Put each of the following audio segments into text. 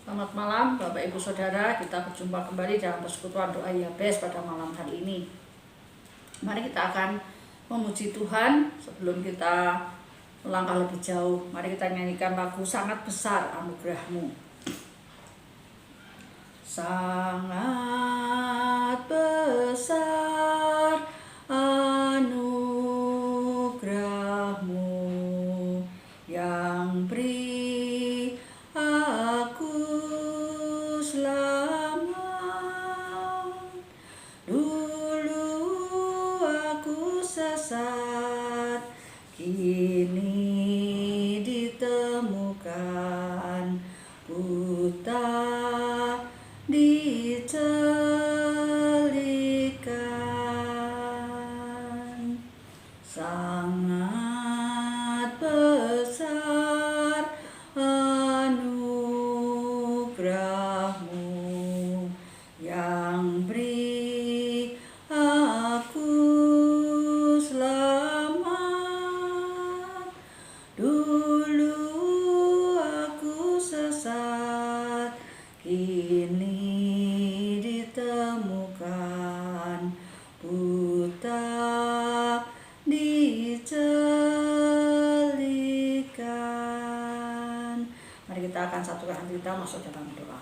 Selamat malam Bapak Ibu Saudara, kita berjumpa kembali dalam persekutuan doa Yabes pada malam hari ini. Mari kita akan memuji Tuhan. Sebelum kita melangkah lebih jauh, mari kita nyanyikan lagu Sangat Besar Anugerah-Mu. Sangat besar anugerah-Mu yang beri aku selamat. Dulu aku sesat, kini ditemukan, buta dicelikan. Sangat besar anugerah-Mu yang beri aku selamat. Dulu aku sesat, kini ditemukan, buta dicelikan. Mari kita akan satukan hati kita masuk dalam doa.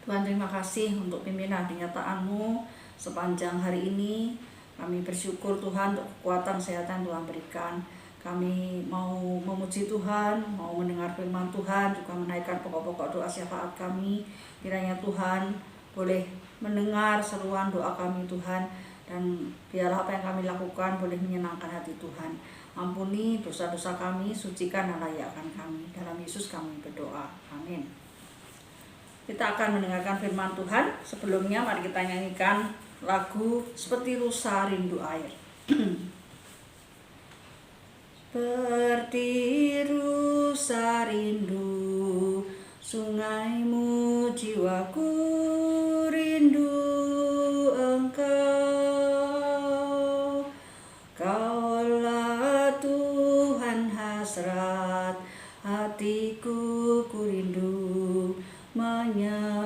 Tuhan, terima kasih untuk pimpinan penyertaan-Mu sepanjang hari ini. Kami bersyukur Tuhan untuk kekuatan kesehatan Tuhan berikan. Kami mau memuji Tuhan, mau mendengar firman Tuhan, juga menaikkan pokok-pokok doa syafaat kami. Kiranya Tuhan boleh mendengar seruan doa kami Tuhan, dan biarlah apa yang kami lakukan boleh menyenangkan hati Tuhan. Ampuni dosa-dosa kami, sucikan dan layakkan kami. Dalam Yesus kami berdoa. Amin. Kita akan mendengarkan firman Tuhan. Sebelumnya mari kita nyanyikan lagu Seperti Rusa Rindu Air. Seperti rusa rindu sungai-Mu, jiwaku rindu Engkau. Kaulah Tuhan hasrat hatiku, ku rindu menyembah-Mu.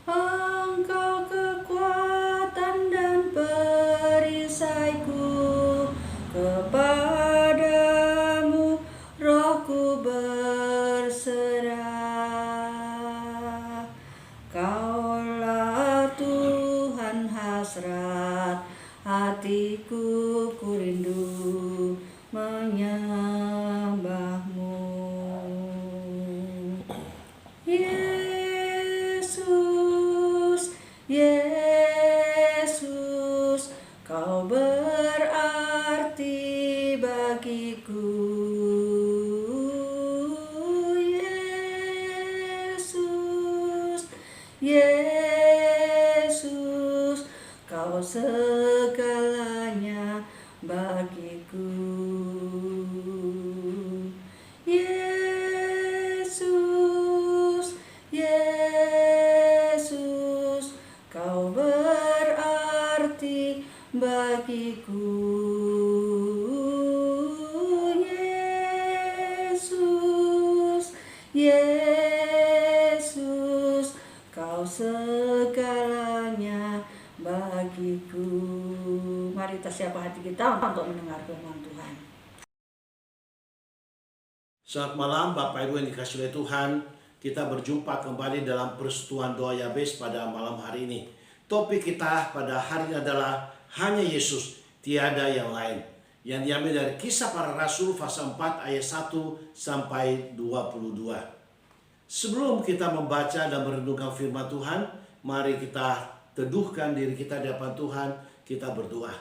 Engkau kekuatan dan perisaiku, kepadamu rohku berserah. Kaulah Tuhan hasrat hatiku, ku rindu menyembah-Mu. Yesus, Yesus, Kau berarti bagiku. Yesus, Yesus, Kau segalanya bagiku. Yesus, Yesus, Kau berarti bagiku. Yesus, Yesus, Kau segalanya bagiku. Mari kita siapa hati kita untuk mendengar firman Tuhan. Selamat malam Bapak Ibu yang dikasihi oleh Tuhan. Kita berjumpa kembali dalam persekutuan doa Yabes pada malam hari ini. Topik kita pada hari ini adalah hanya Yesus, tiada yang lain. Yang diambil dari Kisah Para Rasul pasal 4 ayat 1 sampai 22. Sebelum kita membaca dan merenungkan firman Tuhan, mari kita teduhkan diri kita di hadapan Tuhan, kita berdoa.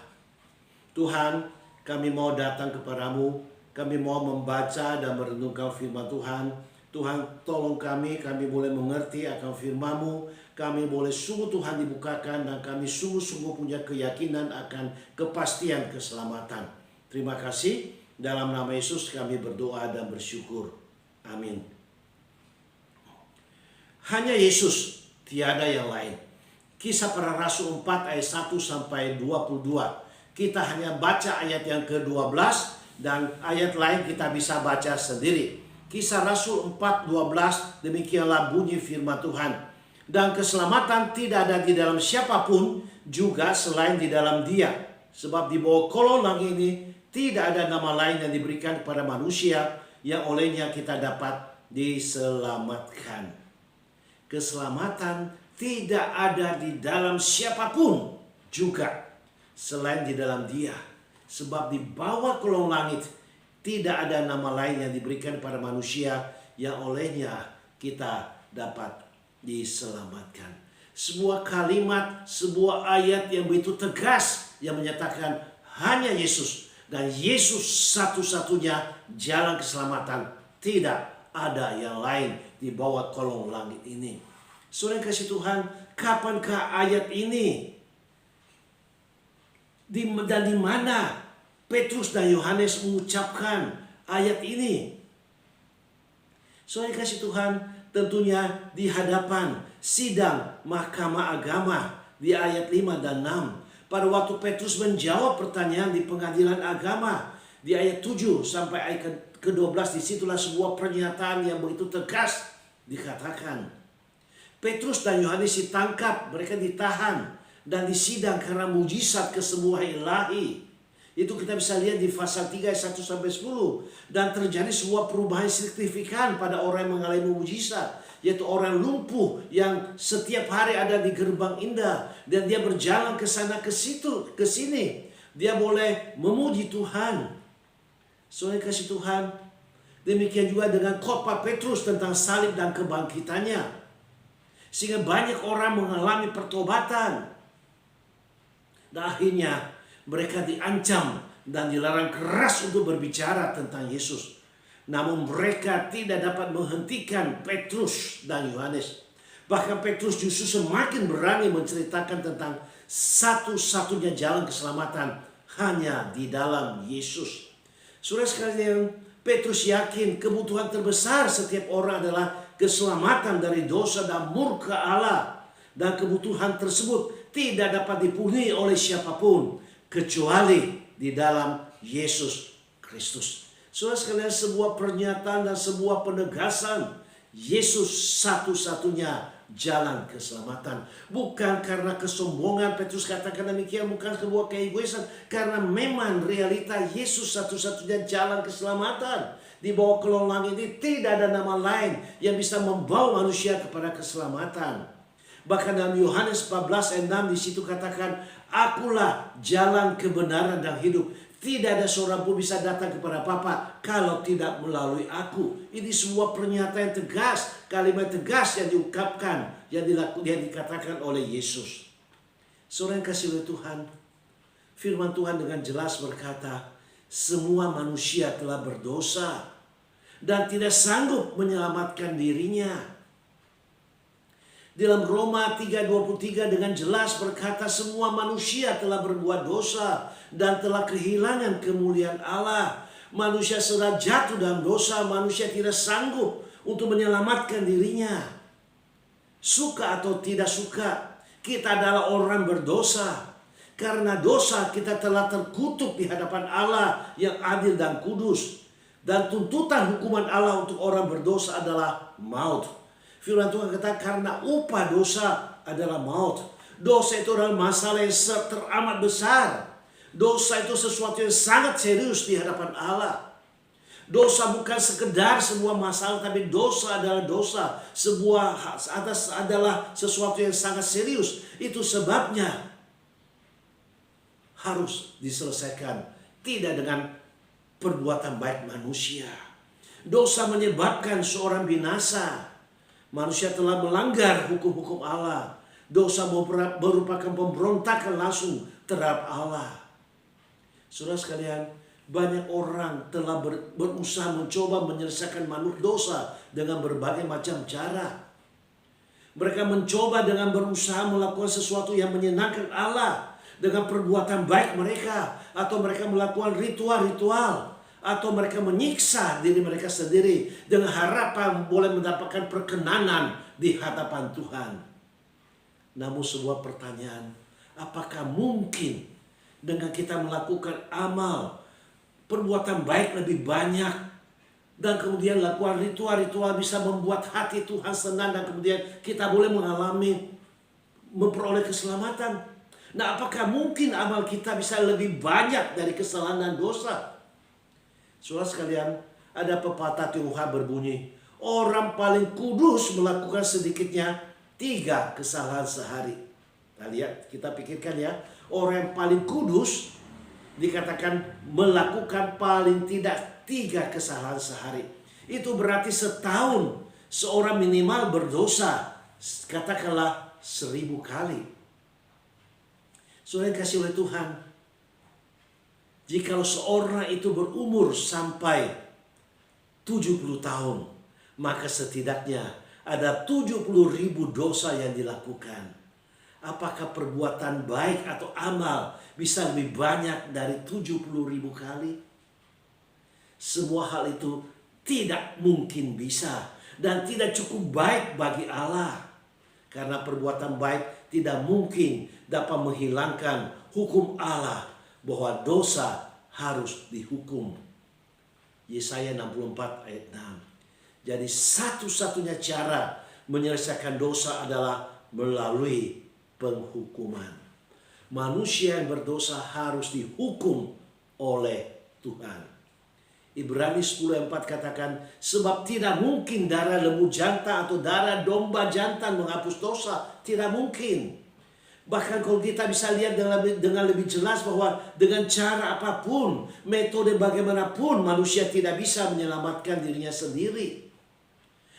Tuhan, kami mau datang kepadamu, kami mau membaca dan merenungkan firman Tuhan. Tuhan, tolong kami boleh mengerti akan firman-Mu, kami boleh sungguh Tuhan dibukakan, dan kami sungguh-sungguh punya keyakinan akan kepastian keselamatan. Terima kasih, dalam nama Yesus kami berdoa dan bersyukur. Amin. Hanya Yesus, tiada yang lain. Kisah Para Rasul 4 ayat 1 sampai 22. Kita hanya baca ayat yang ke-12 Dan ayat lain kita bisa baca sendiri. Kisah Rasul 4:12, demikianlah bunyi firman Tuhan. Dan keselamatan tidak ada di dalam siapapun juga selain di dalam Dia. Sebab di bawah kolong langit ini tidak ada nama lain yang diberikan kepada manusia yang olehnya kita dapat diselamatkan. Keselamatan tidak ada di dalam siapapun juga selain di dalam Dia. Sebab di bawah kolong langit tidak ada nama lain yang diberikan kepada manusia yang olehnya kita dapat diselamatkan. Sebuah kalimat, sebuah ayat yang begitu tegas yang menyatakan hanya Yesus dan Yesus satu-satunya jalan keselamatan. Tidak ada yang lain di bawah kolong langit ini. Saudara yang kasih Tuhan, kapankah ayat ini dan di mana Petrus dan Yohanes mengucapkan ayat ini? Saudara yang kasih Tuhan, tentunya di hadapan sidang mahkamah agama di ayat 5 dan 6. Pada waktu Petrus menjawab pertanyaan di pengadilan agama di ayat 7 sampai ayat ke-12, disitulah sebuah pernyataan yang begitu tegas dikatakan. Petrus dan Yohanes ditangkap, mereka ditahan dan disidang karena mujizat kesembuhan ilahi. Itu kita bisa lihat di pasal 3 ayat 1 sampai 10. Dan terjadi sebuah perubahan signifikan pada orang yang mengalami mujizat, yaitu orang lumpuh yang setiap hari ada di gerbang indah dan dia berjalan ke sana ke situ ke sini. Dia boleh memuji Tuhan. Soalnya kasih Tuhan. Demikian juga dengan khotbah Petrus tentang salib dan kebangkitannya, sehingga banyak orang mengalami pertobatan. Dan akhirnya mereka diancam dan dilarang keras untuk berbicara tentang Yesus. Namun mereka tidak dapat menghentikan Petrus dan Yohanes. Bahkan Petrus justru semakin berani menceritakan tentang satu-satunya jalan keselamatan hanya di dalam Yesus. Saudara sekalian, Petrus yakin kebutuhan terbesar setiap orang adalah keselamatan dari dosa dan murka Allah. Dan kebutuhan tersebut tidak dapat dipenuhi oleh siapapun kecuali di dalam Yesus Kristus. Saudara sekalian, sebuah pernyataan dan sebuah penegasan, Yesus satu-satunya jalan keselamatan. Bukan karena kesombongan Petrus katakan demikian, bukan sebuah keegoisan, karena memang realita Yesus satu-satunya jalan keselamatan. Di bawah kolong langit ini tidak ada nama lain yang bisa membawa manusia kepada keselamatan. Bahkan dalam Yohanes 14 ayat 6 di situ katakan, akulah jalan kebenaran dan hidup. Tidak ada seorang pun bisa datang kepada Bapa kalau tidak melalui aku. Ini sebuah pernyataan tegas, kalimat tegas yang diungkapkan, yang dikatakan oleh Yesus. Saudara yang kasih oleh Tuhan, firman Tuhan dengan jelas berkata, semua manusia telah berdosa dan tidak sanggup menyelamatkan dirinya. Dalam Roma 3:23 dengan jelas berkata, semua manusia telah berbuat dosa dan telah kehilangan kemuliaan Allah. Manusia sudah jatuh dalam dosa, manusia tidak sanggup untuk menyelamatkan dirinya. Suka atau tidak suka, kita adalah orang berdosa. Karena dosa kita telah terkutuk di hadapan Allah yang adil dan kudus. Dan tuntutan hukuman Allah untuk orang berdosa adalah maut. Firman Tuhan kata karena upah dosa adalah maut. Dosa itu adalah masalah yang teramat besar. Dosa itu sesuatu yang sangat serius di hadapan Allah. Dosa bukan sekedar sebuah masalah, tapi dosa adalah dosa. Adalah sesuatu yang sangat serius. Itu sebabnya harus diselesaikan. Tidak dengan perbuatan baik manusia. Dosa menyebabkan seorang binasa. Manusia telah melanggar hukum-hukum Allah. Dosa merupakan pemberontakan langsung terhadap Allah. Saudara sekalian, banyak orang telah berusaha mencoba menyelesaikan dosa dengan berbagai macam cara. Mereka mencoba dengan berusaha melakukan sesuatu yang menyenangkan Allah dengan perbuatan baik mereka, atau mereka melakukan ritual-ritual, atau mereka menyiksa diri mereka sendiri dengan harapan boleh mendapatkan perkenanan di hadapan Tuhan. Namun sebuah pertanyaan, apakah mungkin dengan kita melakukan amal perbuatan baik lebih banyak. Dan kemudian lakukan ritual-ritual bisa membuat hati Tuhan senang. Dan kemudian kita boleh memperoleh keselamatan. Nah, apakah mungkin amal kita bisa lebih banyak dari kesalahan dan dosa? Saudara sekalian, ada pepatah Tionghoa berbunyi, orang paling kudus melakukan sedikitnya 3 kesalahan sehari. Nah, lihat, kita pikirkan ya, orang yang paling kudus dikatakan melakukan paling tidak 3 kesalahan sehari. Itu berarti setahun seorang minimal berdosa, katakanlah 1000 kali. Saudara yang kasih oleh Tuhan, jikalau seorang itu berumur sampai 70 tahun, maka setidaknya ada 70.000 dosa yang dilakukan. Apakah perbuatan baik atau amal bisa lebih banyak dari 70.000 kali? Semua hal itu tidak mungkin bisa dan tidak cukup baik bagi Allah. Karena perbuatan baik tidak mungkin dapat menghilangkan hukum Allah bahwa dosa harus dihukum. Yesaya 64 ayat 6. Jadi satu-satunya cara menyelesaikan dosa adalah melalui penghukuman. Manusia yang berdosa harus dihukum oleh Tuhan. Ibrani 10:4 katakan, sebab tidak mungkin darah lembu jantan atau darah domba jantan menghapus dosa. Tidak mungkin. Bahkan kalau kita bisa lihat dengan lebih jelas bahwa dengan cara apapun, metode bagaimanapun, manusia tidak bisa menyelamatkan dirinya sendiri.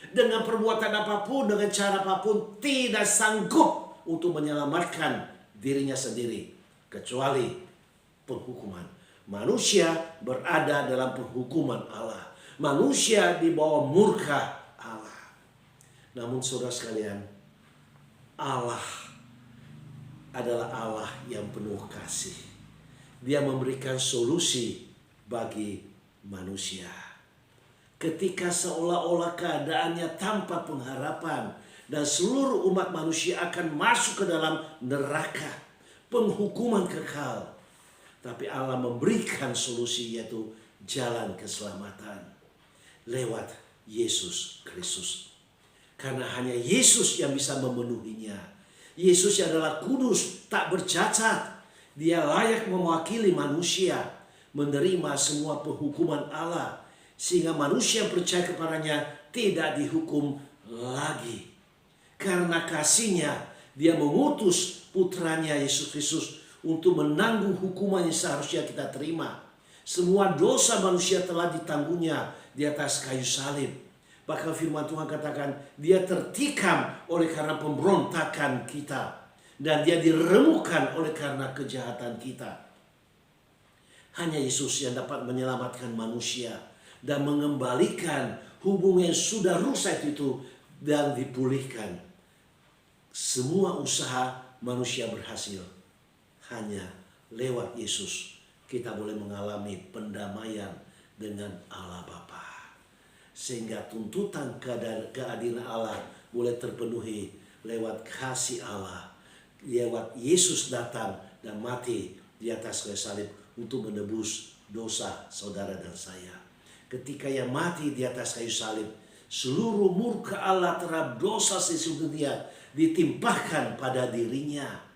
Dengan perbuatan apapun, dengan cara apapun, tidak sanggup untuk menyelamatkan dirinya sendiri. Kecuali penghukuman. Manusia berada dalam penghukuman Allah. Manusia di bawah murka Allah. Namun saudara sekalian, Allah adalah Allah yang penuh kasih. Dia memberikan solusi bagi manusia. Ketika seolah-olah keadaannya tanpa pengharapan dan seluruh umat manusia akan masuk ke dalam neraka, penghukuman kekal. Tapi Allah memberikan solusi, yaitu jalan keselamatan lewat Yesus Kristus. Karena hanya Yesus yang bisa memenuhinya. Yesus adalah kudus, tak bercacat. Dia layak mewakili manusia menerima semua penghukuman Allah. Sehingga manusia yang percaya kepadanya tidak dihukum lagi. Karena kasihnya, dia mengutus putranya Yesus Kristus untuk menanggung hukuman yang seharusnya kita terima. Semua dosa manusia telah ditanggungnya di atas kayu salib. Bahkan firman Tuhan katakan, dia tertikam oleh karena pemberontakan kita. Dan dia diremukkan oleh karena kejahatan kita. Hanya Yesus yang dapat menyelamatkan manusia dan mengembalikan hubungan yang sudah rusak itu dan dipulihkan. Semua usaha manusia berhasil. Hanya lewat Yesus kita boleh mengalami pendamaian dengan Allah Bapa. Sehingga tuntutan keadilan Allah boleh terpenuhi lewat kasih Allah. Lewat Yesus datang dan mati di atas kayu salib untuk menebus dosa saudara dan saya. Ketika ia mati di atas kayu salib, seluruh murka Allah terhadap dosa seluruh dunia ditimpahkan pada dirinya.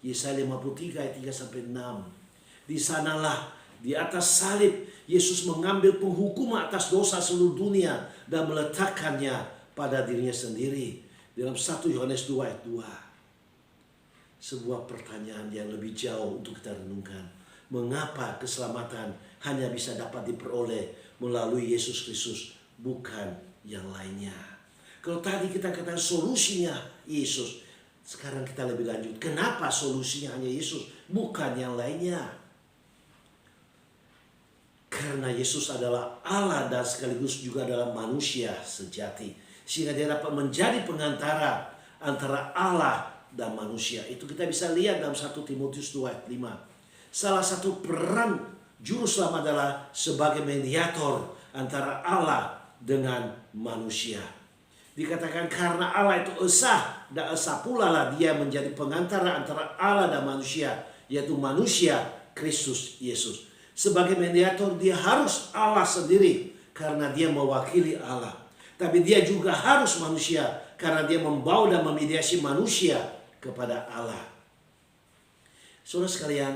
Yesaya 53 ayat 3-6. Di sanalah di atas salib Yesus mengambil penghukuman atas dosa seluruh dunia dan meletakkannya pada dirinya sendiri. Dalam 1 Yohanes 2 ayat 2. Sebuah pertanyaan yang lebih jauh untuk kita renungkan. Mengapa keselamatan hanya bisa dapat diperoleh melalui Yesus Kristus, bukan yang lainnya? Kalau tadi kita katakan solusinya Yesus, sekarang kita lebih lanjut. Kenapa solusinya hanya Yesus, bukan yang lainnya? Karena Yesus adalah Allah dan sekaligus juga adalah manusia sejati. Sehingga dia dapat menjadi pengantara antara Allah dan manusia. Itu kita bisa lihat dalam 1 Timotius 2 ayat 5. Salah satu peran juru selamat adalah sebagai mediator antara Allah dengan manusia. Dikatakan karena Allah itu esa, dan esa pula lah dia menjadi pengantara antara Allah dan manusia, yaitu manusia Kristus Yesus. Sebagai mediator dia harus Allah sendiri karena dia mewakili Allah. Tapi dia juga harus manusia karena dia membawa dan memediasi manusia kepada Allah. Saudara sekalian,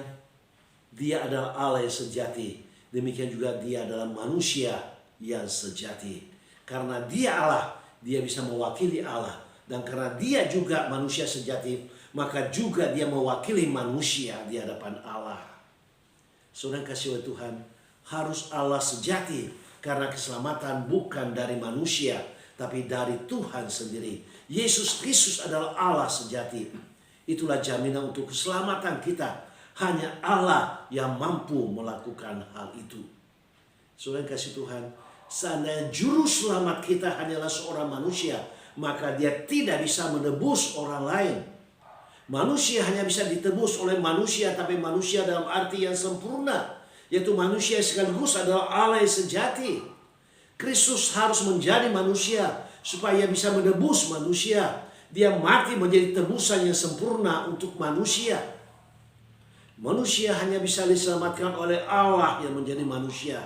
dia adalah Allah yang sejati. Demikian juga dia adalah manusia yang sejati. Karena dia Allah, dia bisa mewakili Allah. Dan karena dia juga manusia sejati, maka juga dia mewakili manusia di hadapan Allah. Saudara kasih oleh Tuhan, harus Allah sejati karena keselamatan bukan dari manusia, tapi dari Tuhan sendiri. Yesus Kristus adalah Allah sejati. Itulah jaminan untuk keselamatan kita. Hanya Allah yang mampu melakukan hal itu. Saudara kasih Tuhan, seandainya juru selamat kita hanyalah seorang manusia, maka dia tidak bisa menebus orang lain. Manusia hanya bisa ditebus oleh manusia, tapi manusia dalam arti yang sempurna, yaitu manusia sekaligus adalah Allah yang sejati. Kristus harus menjadi manusia supaya bisa menebus manusia. Dia mati menjadi tebusan yang sempurna untuk manusia. Manusia hanya bisa diselamatkan oleh Allah yang menjadi manusia.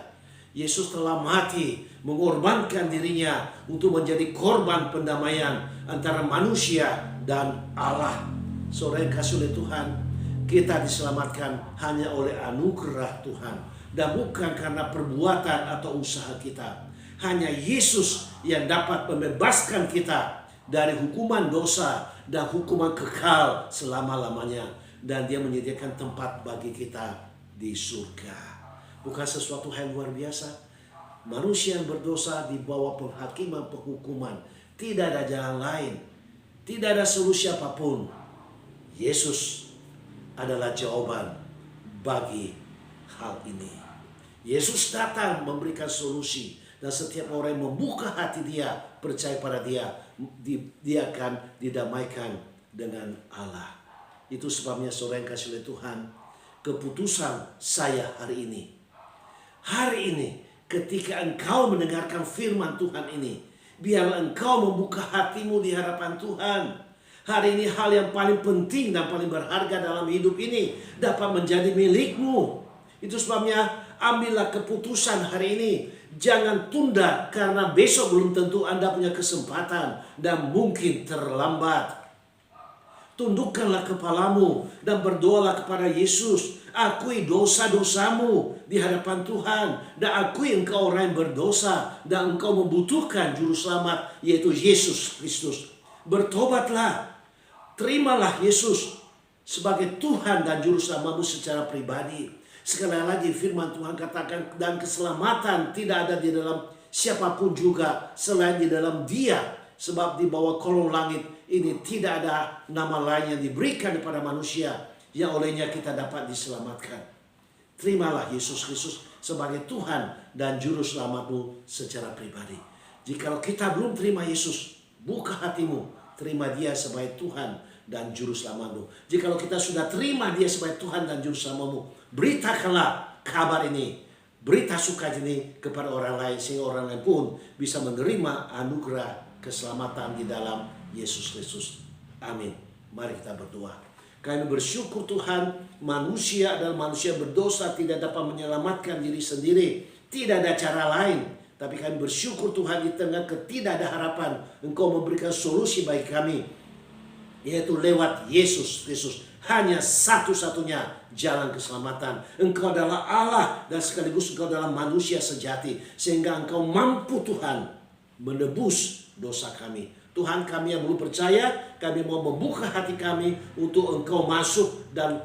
Yesus telah mati, mengorbankan dirinya untuk menjadi korban pendamaian antara manusia dan Allah. Saudara yang kasih oleh Tuhan, kita diselamatkan hanya oleh anugerah Tuhan dan bukan karena perbuatan atau usaha kita. Hanya Yesus yang dapat membebaskan kita dari hukuman dosa dan hukuman kekal selama-lamanya, dan dia menyediakan tempat bagi kita di surga. Bukan sesuatu hal yang luar biasa? Manusia yang berdosa di bawah penghakiman penghukuman, tidak ada jalan lain, tidak ada solusi apapun. Yesus adalah jawaban bagi hal ini. Yesus datang memberikan solusi, dan setiap orang yang membuka hati dia, percaya pada dia, dia akan didamaikan dengan Allah. Itu sebabnya saudara yang kasih oleh Tuhan, keputusan saya hari ini, ketika engkau mendengarkan firman Tuhan ini, biarlah engkau membuka hatimu di hadapan Tuhan. Hari ini hal yang paling penting dan paling berharga dalam hidup ini dapat menjadi milikmu. Itu sebabnya ambillah keputusan hari ini. Jangan tunda karena besok belum tentu Anda punya kesempatan dan mungkin terlambat. Tundukkanlah kepalamu dan berdoalah kepada Yesus. Akui dosa-dosamu di hadapan Tuhan, dan akui engkau orang yang berdosa dan engkau membutuhkan juru selamat, yaitu Yesus Kristus. Bertobatlah. Terimalah Yesus sebagai Tuhan dan juru selamatmu secara pribadi. Sekali lagi firman Tuhan katakan, dan keselamatan tidak ada di dalam siapapun juga selain di dalam Dia. Sebab di bawah kolong langit ini tidak ada nama lain yang diberikan kepada manusia yang olehnya kita dapat diselamatkan. Terimalah Yesus Kristus sebagai Tuhan dan juru selamatmu secara pribadi. Jikalau kita belum terima Yesus, buka hatimu, terima Dia sebagai Tuhan dan juru selamatmu. Jikalau kita sudah terima Dia sebagai Tuhan dan juru selamatmu, beritakanlah kabar ini, berita sukacita ini kepada orang lain, sehingga orang lain pun bisa menerima anugerah keselamatan di dalam Yesus Kristus. Amin. Mari kita berdoa. Kami bersyukur Tuhan, manusia adalah manusia berdosa, tidak dapat menyelamatkan diri sendiri. Tidak ada cara lain. Tapi kami bersyukur Tuhan, di tengah ketidak ada harapan, Engkau memberikan solusi bagi kami, yaitu lewat Yesus Kristus. Hanya satu-satunya jalan keselamatan. Engkau adalah Allah dan sekaligus Engkau adalah manusia sejati, sehingga Engkau mampu Tuhan menebus dosa kami. Tuhan, kami yang belum percaya, kami mau membuka hati kami untuk Engkau masuk dan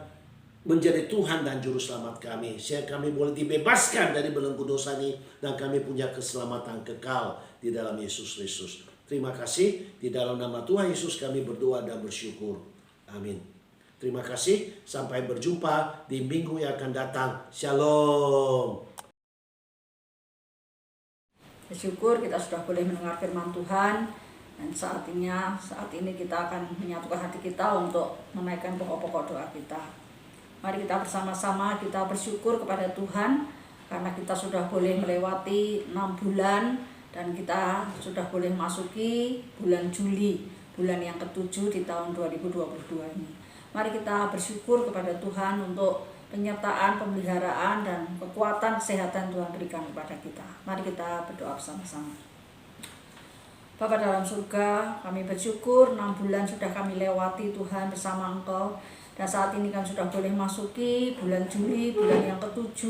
menjadi Tuhan dan juru selamat kami, sehingga kami boleh dibebaskan dari belenggu dosa ini, dan kami punya keselamatan kekal di dalam Yesus Kristus. Terima kasih, di dalam nama Tuhan Yesus kami berdoa dan bersyukur. Amin. Terima kasih, sampai berjumpa di minggu yang akan datang. Shalom. Bersyukur kita sudah boleh mendengar firman Tuhan, dan saat ini kita akan menyatukan hati kita untuk menaikkan pokok-pokok doa kita. Mari kita bersama-sama kita bersyukur kepada Tuhan karena kita sudah boleh melewati 6 bulan dan kita sudah boleh masuki bulan Juli, bulan yang ke-7 di tahun 2022 ini. Mari kita bersyukur kepada Tuhan untuk penyertaan, pemeliharaan, dan kekuatan kesehatan Tuhan berikan kepada kita. Mari kita berdoa bersama-sama. Bapa dalam surga, kami bersyukur 6 bulan sudah kami lewati Tuhan bersama Engkau. Dan saat ini kami sudah boleh masuki bulan Juli, bulan yang ke-7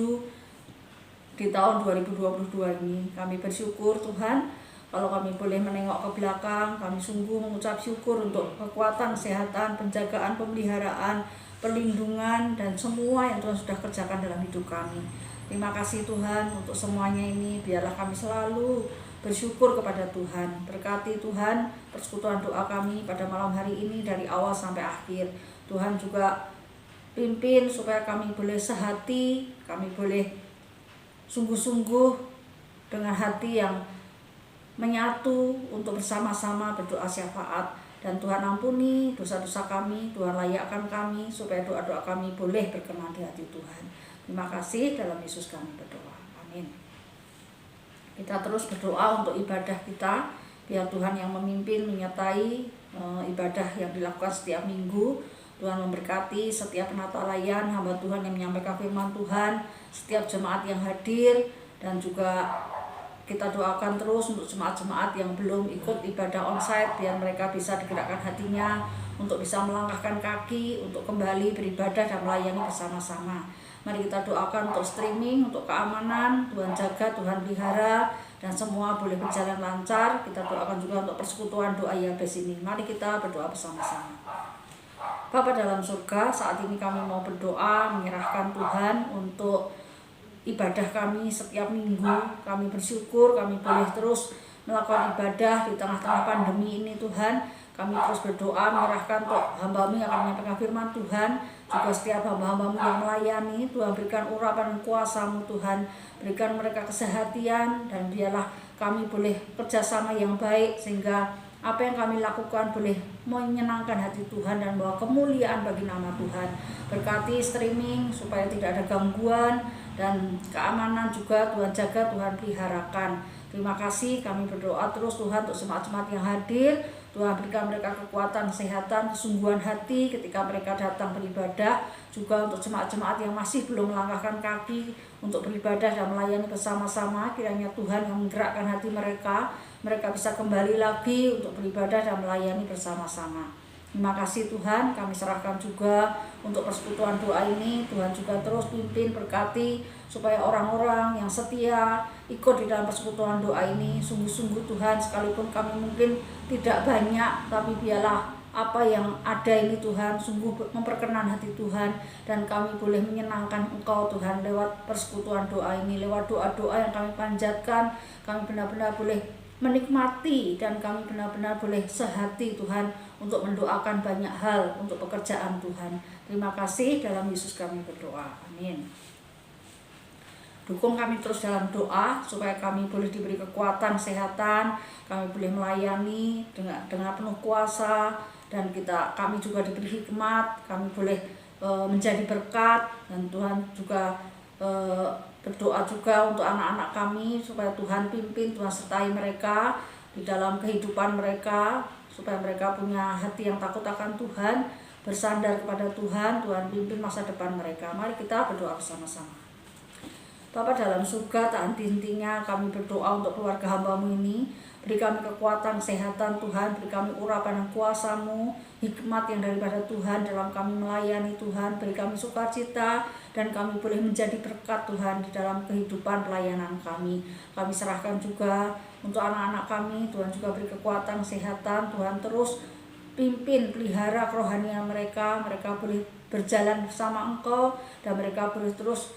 di tahun 2022 ini. Kami bersyukur Tuhan, kalau kami boleh menengok ke belakang, kami sungguh mengucap syukur untuk kekuatan, kesehatan, penjagaan, pemeliharaan, perlindungan, dan semua yang Tuhan sudah kerjakan dalam hidup kami. Terima kasih Tuhan untuk semuanya ini. Biarlah kami selalu bersyukur kepada Tuhan. Berkati Tuhan persekutuan doa kami pada malam hari ini dari awal sampai akhir. Tuhan juga pimpin supaya kami boleh sehati, kami boleh sungguh-sungguh dengan hati yang menyatu untuk bersama-sama berdoa syafaat. Dan Tuhan ampuni dosa-dosa kami, Tuhan layakkan kami supaya doa-doa kami boleh berkenan di hati Tuhan. Terima kasih, dalam Yesus kami berdoa. Amin. Kita terus berdoa untuk ibadah kita, biar Tuhan yang memimpin, menyertai ibadah yang dilakukan setiap minggu. Tuhan memberkati setiap penata layan, hamba Tuhan yang menyampaikan firman Tuhan, setiap jemaat yang hadir, dan juga kita doakan terus untuk jemaat-jemaat yang belum ikut ibadah onsite, biar mereka bisa digerakkan hatinya untuk bisa melangkahkan kaki, untuk kembali beribadah dan melayani bersama-sama. Mari kita doakan untuk streaming, untuk keamanan, Tuhan jaga, Tuhan pelihara, dan semua boleh berjalan lancar. Kita doakan juga untuk persekutuan doa Yabes ini. Mari kita berdoa bersama-sama. Bapa dalam surga, saat ini kami mau berdoa, menyerahkan Tuhan untuk ibadah kami setiap minggu. Kami bersyukur kami boleh terus melakukan ibadah di tengah-tengah pandemi ini Tuhan. Kami terus berdoa menyerahkan untuk hamba-Mu yang akan menyampaikan firman Tuhan, juga setiap hamba-hamba-Mu yang melayani. Tuhan berikan urapan dan kuasa-Mu Tuhan, berikan mereka kesehatan, dan biarlah kami boleh kerjasama yang baik sehingga apa yang kami lakukan boleh menyenangkan hati Tuhan dan bawa kemuliaan bagi nama Tuhan. Berkati streaming supaya tidak ada gangguan, dan keamanan juga Tuhan jaga, Tuhan peliharakan. Terima kasih, kami berdoa terus Tuhan untuk jemaat-jemaat yang hadir. Tuhan berikan mereka kekuatan, kesehatan, kesungguhan hati ketika mereka datang beribadah. Juga untuk jemaat-jemaat yang masih belum melangkahkan kaki untuk beribadah dan melayani bersama-sama, kiranya Tuhan yang menggerakkan hati mereka, mereka bisa kembali lagi untuk beribadah dan melayani bersama-sama. Terima kasih Tuhan, kami serahkan juga untuk persekutuan doa ini. Tuhan juga terus pimpin, berkati supaya orang-orang yang setia ikut di dalam persekutuan doa ini. Sungguh-sungguh Tuhan, sekalipun kami mungkin tidak banyak, tapi biarlah apa yang ada ini Tuhan sungguh memperkenan hati Tuhan, dan kami boleh menyenangkan Engkau Tuhan lewat persekutuan doa ini, lewat doa-doa yang kami panjatkan. Kami benar-benar boleh menikmati, dan kami benar-benar boleh sehati Tuhan untuk mendoakan banyak hal untuk pekerjaan Tuhan. Terima kasih, dalam Yesus kami berdoa. Amin. Dukung kami terus dalam doa supaya kami boleh diberi kekuatan, kesehatan, kami boleh melayani dengan penuh kuasa, dan kami juga diberi hikmat, kami boleh menjadi berkat, dan Tuhan juga berdoa juga untuk anak-anak kami supaya Tuhan pimpin, Tuhan sertai mereka di dalam kehidupan mereka, supaya mereka punya hati yang takut akan Tuhan, bersandar kepada Tuhan. Tuhan pimpin masa depan mereka. Mari kita berdoa bersama-sama. Bapa dalam surga, tak henti-hentinya kami berdoa untuk keluarga hamba-Mu ini. Beri kami kekuatan, kesehatan Tuhan, beri kami urapan dan kuasa-Mu, hikmat yang daripada Tuhan dalam kami melayani Tuhan. Beri kami sukacita, dan kami boleh menjadi berkat Tuhan di dalam kehidupan pelayanan kami. Kami serahkan juga untuk anak-anak kami, Tuhan juga beri kekuatan, kesehatan, Tuhan terus pimpin, pelihara kerohanian mereka. Mereka boleh berjalan bersama Engkau, dan mereka boleh terus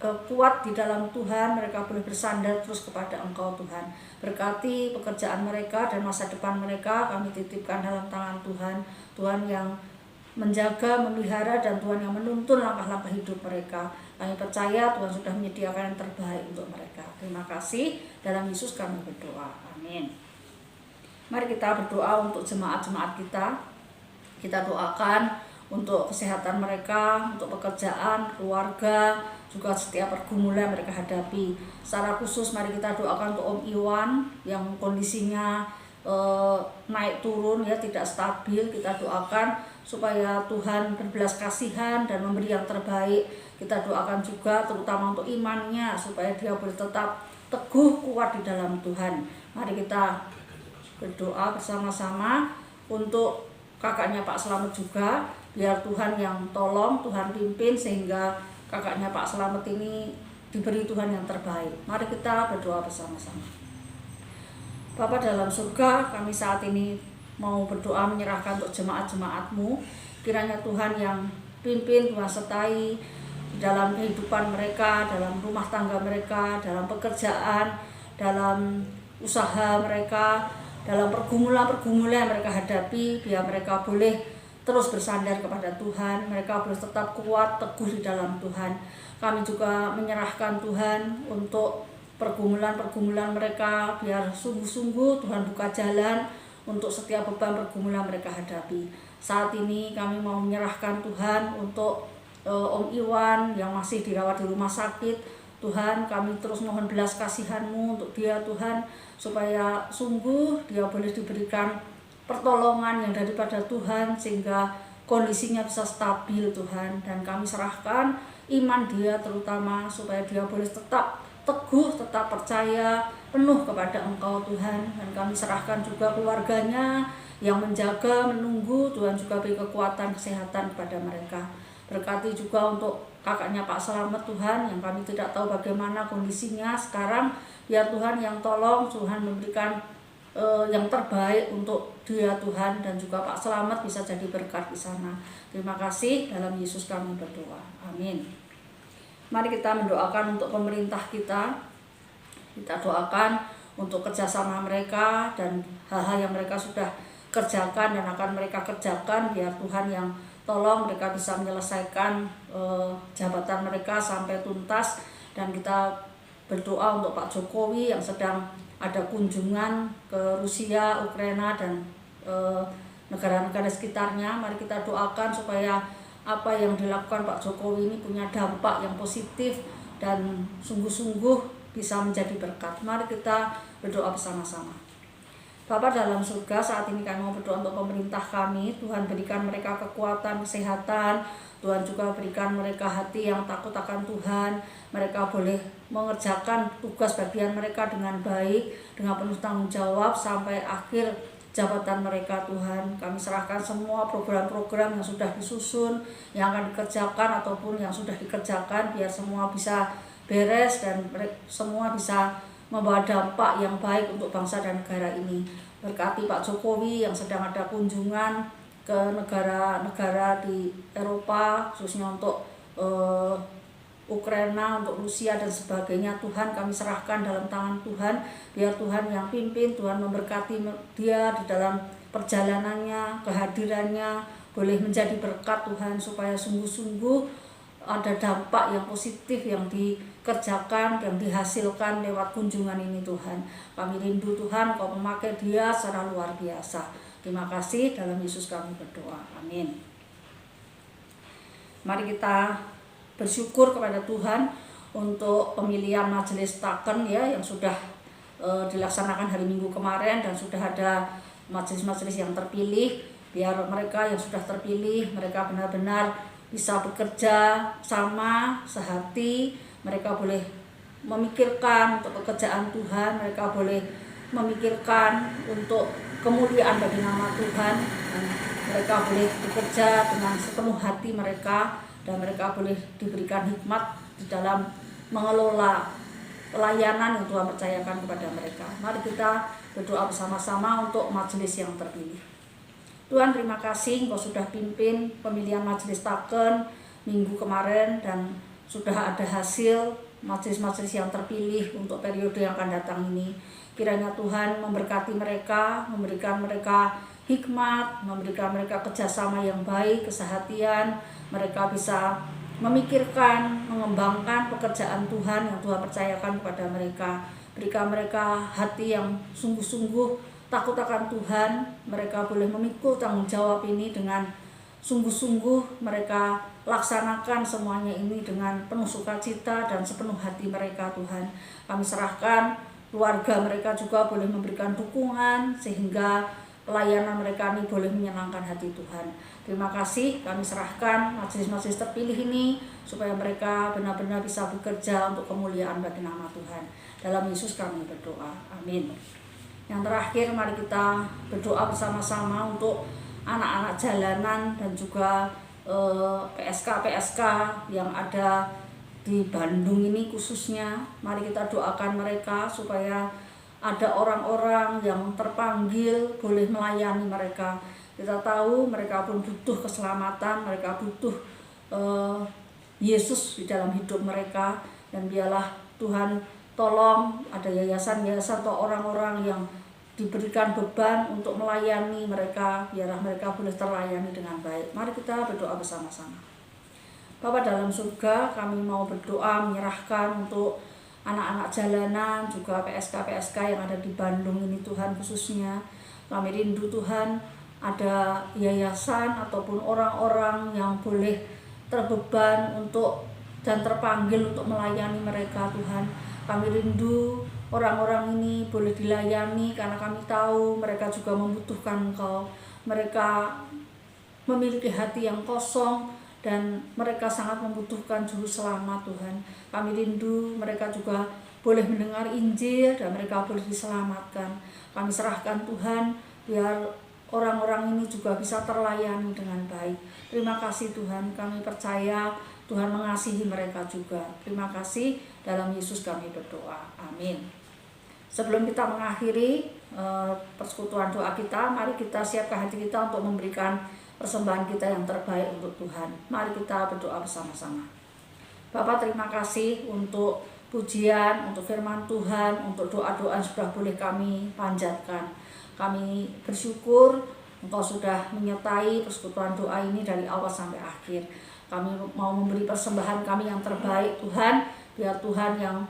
kuat di dalam Tuhan, mereka boleh bersandar terus kepada Engkau Tuhan. Berkati pekerjaan mereka dan masa depan mereka, kami titipkan dalam tangan Tuhan. Tuhan yang menjaga, memelihara, dan Tuhan yang menuntun langkah-langkah hidup mereka. Kami percaya Tuhan sudah menyediakan yang terbaik untuk mereka. Terima kasih, dalam Yesus kami berdoa. Amin. Mari kita berdoa untuk jemaat-jemaat kita. Kita doakan untuk kesehatan mereka, untuk pekerjaan, keluarga, juga setiap pergumulan mereka hadapi. Secara khusus mari kita doakan untuk Om Iwan yang kondisinya naik turun, ya, tidak stabil. Kita doakan supaya Tuhan berbelas kasihan dan memberi yang terbaik. Kita doakan juga terutama untuk imannya, supaya dia boleh tetap teguh kuat di dalam Tuhan. Mari kita berdoa bersama-sama untuk kakaknya Pak Slamet juga, biar Tuhan yang tolong, Tuhan pimpin sehingga kakaknya Pak Slamet ini diberi Tuhan yang terbaik. Mari kita berdoa bersama-sama. Bapa dalam surga, kami saat ini mau berdoa menyerahkan untuk jemaat-jemaat-Mu. Kiranya Tuhan yang pimpin, Tuhan sertai dalam kehidupan mereka, dalam rumah tangga mereka, dalam pekerjaan, dalam usaha mereka, dalam pergumulan-pergumulan yang mereka hadapi. Biar mereka boleh terus bersandar kepada Tuhan, mereka boleh tetap kuat, teguh di dalam Tuhan. Kami juga menyerahkan Tuhan untuk pergumulan-pergumulan mereka, biar sungguh-sungguh Tuhan buka jalan untuk setiap beban pergumulan mereka hadapi. Saat ini kami mau menyerahkan Tuhan untuk Om Iwan yang masih dirawat di rumah sakit. Tuhan, kami terus mohon belas kasihan-Mu untuk dia Tuhan, supaya sungguh dia boleh diberikan pertolongan yang daripada Tuhan sehingga kondisinya bisa stabil Tuhan. Dan kami serahkan iman dia terutama, supaya dia boleh tetap teguh, tetap percaya penuh kepada Engkau Tuhan. Dan kami serahkan juga keluarganya yang menjaga, menunggu. Tuhan juga beri kekuatan, kesehatan kepada mereka. Berkati juga untuk kakaknya Pak Slamet Tuhan, yang kami tidak tahu bagaimana kondisinya sekarang. Biar Tuhan yang tolong, Tuhan memberikan yang terbaik untuk dia Tuhan, dan juga Pak Slamet bisa jadi berkat di sana. Terima kasih, dalam Yesus kami berdoa. Amin. Mari kita mendoakan untuk pemerintah kita. Kita doakan untuk kerjasama mereka dan hal-hal yang mereka sudah kerjakan dan akan mereka kerjakan. Biar Tuhan yang tolong mereka bisa menyelesaikan jabatan mereka sampai tuntas. Dan kita berdoa untuk Pak Jokowi yang sedang ada kunjungan ke Rusia, Ukraina, dan negara-negara sekitarnya. Mari kita doakan supaya apa yang dilakukan Pak Jokowi ini punya dampak yang positif dan sungguh-sungguh bisa menjadi berkat. Mari kita berdoa bersama-sama. Bapa dalam surga, saat ini kami mau berdoa untuk pemerintah kami. Tuhan berikan mereka kekuatan, kesehatan. Tuhan juga berikan mereka hati yang takut akan Tuhan. Mereka boleh mengerjakan tugas bagian mereka dengan baik, dengan penuh tanggung jawab sampai akhir jabatan mereka Tuhan. Kami serahkan semua program-program yang sudah disusun, yang akan dikerjakan ataupun yang sudah dikerjakan, biar semua bisa beres dan semua bisa membawa dampak yang baik untuk bangsa dan negara ini. Berkati Pak Jokowi yang sedang ada kunjungan ke negara-negara di Eropa, khususnya untuk Ukraina, untuk Rusia dan sebagainya. Tuhan, kami serahkan dalam tangan Tuhan. Biar Tuhan yang pimpin, Tuhan memberkati dia di dalam perjalanannya, kehadirannya boleh menjadi berkat Tuhan, supaya sungguh-sungguh ada dampak yang positif yang dikerjakan, yang dihasilkan lewat kunjungan ini Tuhan. Kami rindu Tuhan, Kau memakai dia secara luar biasa. Terima kasih, dalam Yesus kami berdoa. Amin. Mari kita bersyukur kepada Tuhan untuk pemilihan majelis taken ya, yang sudah dilaksanakan hari Minggu kemarin, dan sudah ada majelis-majelis yang terpilih. Biar mereka yang sudah terpilih, mereka benar-benar bisa bekerja sama, sehati. Mereka boleh memikirkan untuk pekerjaan Tuhan, mereka boleh memikirkan untuk kemuliaan bagi nama Tuhan, dan mereka boleh bekerja dengan sepenuh hati mereka, dan mereka boleh diberikan hikmat di dalam mengelola pelayanan yang Tuhan percayakan kepada mereka. Mari kita berdoa bersama-sama untuk majelis yang terpilih. Tuhan, terima kasih Engkau sudah pimpin pemilihan majelis taken minggu kemarin, dan sudah ada hasil majelis-majelis yang terpilih untuk periode yang akan datang ini. Kiranya Tuhan memberkati mereka, memberikan mereka hikmat, memberikan mereka kerjasama yang baik, kesehatian. Mereka bisa memikirkan, mengembangkan pekerjaan Tuhan yang Tuhan percayakan kepada mereka. Berikan mereka hati yang sungguh-sungguh takut akan Tuhan. Mereka boleh memikul tanggung jawab ini dengan sungguh-sungguh. Mereka laksanakan semuanya ini dengan penuh sukacita dan sepenuh hati mereka Tuhan. Kami serahkan keluarga mereka juga boleh memberikan dukungan, sehingga pelayanan mereka ini boleh menyenangkan hati Tuhan. Terima kasih, kami serahkan majelis-majelis terpilih ini supaya mereka benar-benar bisa bekerja untuk kemuliaan bagi nama Tuhan. Dalam Yesus kami berdoa, amin. Yang terakhir, mari kita berdoa bersama-sama untuk anak-anak jalanan dan juga PSK yang ada di Bandung ini khususnya. Mari kita doakan mereka supaya ada orang-orang yang terpanggil boleh melayani mereka. Kita tahu mereka pun butuh keselamatan, mereka butuh Yesus di dalam hidup mereka. Dan biarlah Tuhan tolong ada yayasan-yayasan atau orang-orang yang diberikan beban untuk melayani mereka, biarlah mereka boleh terlayani dengan baik. Mari kita berdoa bersama-sama. Bapa dalam surga, kami mau berdoa menyerahkan untuk anak-anak jalanan, juga PSK yang ada di Bandung ini Tuhan khususnya. Kami rindu Tuhan ada yayasan ataupun orang-orang yang boleh terbeban untuk dan terpanggil untuk melayani mereka Tuhan. Kami rindu orang-orang ini boleh dilayani karena kami tahu mereka juga membutuhkan Engkau. Mereka memiliki hati yang kosong dan mereka sangat membutuhkan juru selamat Tuhan. Kami rindu mereka juga boleh mendengar Injil dan mereka boleh diselamatkan. Kami serahkan Tuhan biar orang-orang ini juga bisa terlayani dengan baik. Terima kasih Tuhan, kami percaya Tuhan mengasihi mereka juga. Terima kasih, dalam Yesus kami berdoa, amin. Sebelum kita mengakhiri persekutuan doa kita, mari kita siapkan hati kita untuk memberikan persembahan kita yang terbaik untuk Tuhan. Mari kita berdoa bersama-sama. Bapak, terima kasih untuk pujian, untuk firman Tuhan, untuk doa-doa yang sudah boleh kami panjatkan. Kami bersyukur Engkau sudah menyertai persekutuan doa ini dari awal sampai akhir. Kami mau memberi persembahan kami yang terbaik Tuhan, biar Tuhan yang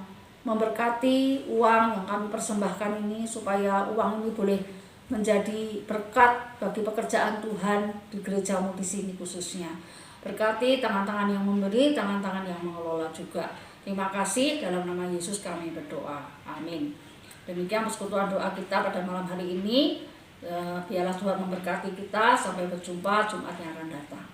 memberkati uang yang kami persembahkan ini, supaya uang ini boleh menjadi berkat bagi pekerjaan Tuhan di gerejamu di sini khususnya. Berkati tangan-tangan yang memberi, tangan-tangan yang mengelola juga. Terima kasih, dalam nama Yesus kami berdoa, amin. Demikian persekutuan doa kita pada malam hari ini. Biarlah Tuhan memberkati kita, sampai berjumpa Jumat yang akan datang.